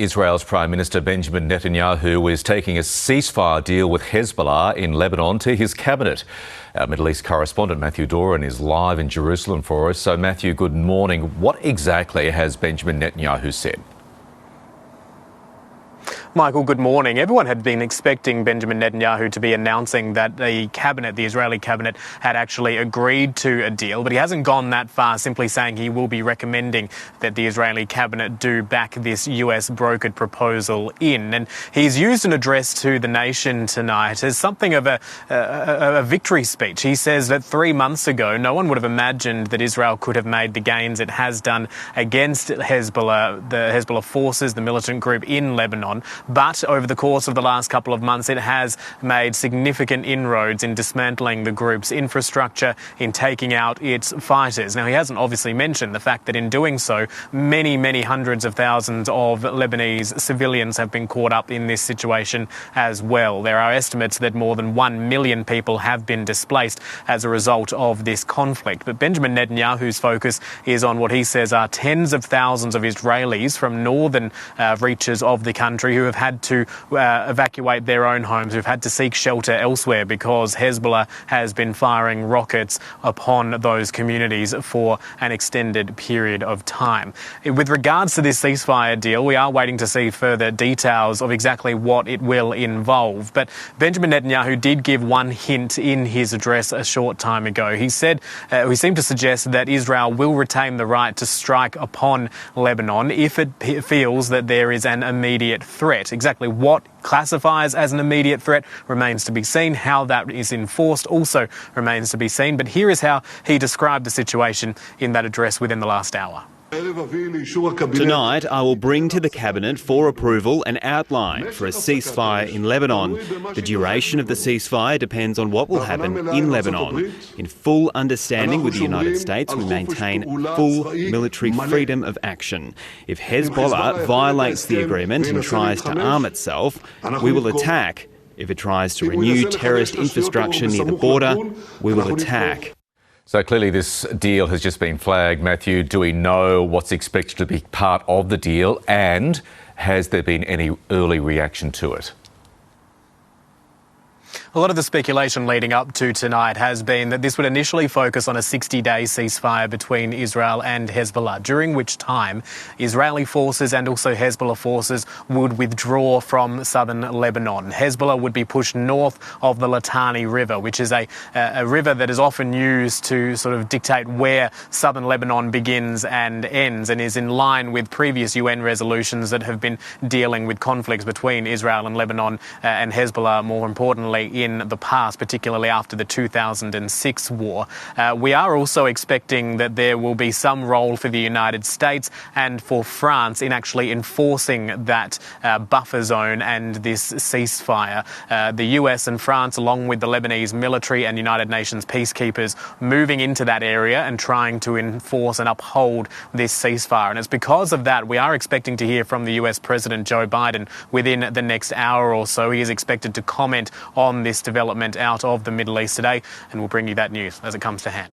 Israel's Prime Minister Benjamin Netanyahu is taking a ceasefire deal with Hezbollah in Lebanon to his cabinet. Our Middle East correspondent Matthew Doran is live in Jerusalem for us. So Matthew, good morning. What exactly has Benjamin Netanyahu said? Michael, good morning. Everyone had been expecting Benjamin Netanyahu to be announcing that the Israeli cabinet, had actually agreed to a deal, but he hasn't gone that far, simply saying he will be recommending that the Israeli cabinet do back this US brokered proposal in. And he's used an address to the nation tonight as something of a victory speech. He says that 3 months ago, no one would have imagined that Israel could have made the gains it has done against Hezbollah, the Hezbollah forces, the militant group in Lebanon. But over the course of the last couple of months, it has made significant inroads in dismantling the group's infrastructure, in taking out its fighters. Now, he hasn't obviously mentioned the fact that in doing so, many hundreds of thousands of Lebanese civilians have been caught up in this situation as well. There are estimates that more than 1 million people have been displaced as a result of this conflict. But Benjamin Netanyahu's focus is on what he says are tens of thousands of Israelis from northern reaches of the country who have had to evacuate their own homes, who've had to seek shelter elsewhere because Hezbollah has been firing rockets upon those communities for an extended period of time. With regards to this ceasefire deal, we are waiting to see further details of exactly what it will involve. But Benjamin Netanyahu did give one hint in his address a short time ago. He said, he seemed to suggest that Israel will retain the right to strike upon Lebanon if it feels that there is an immediate threat. Exactly what classifies as an immediate threat remains to be seen. How that is enforced also remains to be seen. But here is how he described the situation in that address within the last hour. Tonight, I will bring to the Cabinet for approval an outline for a ceasefire in Lebanon. The duration of the ceasefire depends on what will happen in Lebanon. In full understanding with the United States, we maintain full military freedom of action. If Hezbollah violates the agreement and tries to arm itself, we will attack. If it tries to renew terrorist infrastructure near the border, we will attack. So clearly this deal has just been flagged. Matthew, do we know what's expected to be part of the deal, and has there been any early reaction to it? A lot of the speculation leading up to tonight has been that this would initially focus on a 60-day ceasefire between Israel and Hezbollah, during which time Israeli forces and also Hezbollah forces would withdraw from southern Lebanon. Hezbollah would be pushed north of the Litani River, which is a river that is often used to sort of dictate where southern Lebanon begins and ends, and is in line with previous UN resolutions that have been dealing with conflicts between Israel and Lebanon and Hezbollah, more importantly, in the past, particularly after the 2006 war. We are also expecting that there will be some role for the United States and for France in actually enforcing that buffer zone and this ceasefire. The US and France, along with the Lebanese military and United Nations peacekeepers, moving into that area and trying to enforce and uphold this ceasefire. And it's because of that we are expecting to hear from the US President Joe Biden within the next hour or so. He is expected to comment on this development out of the Middle East today, and we'll bring you that news as it comes to hand.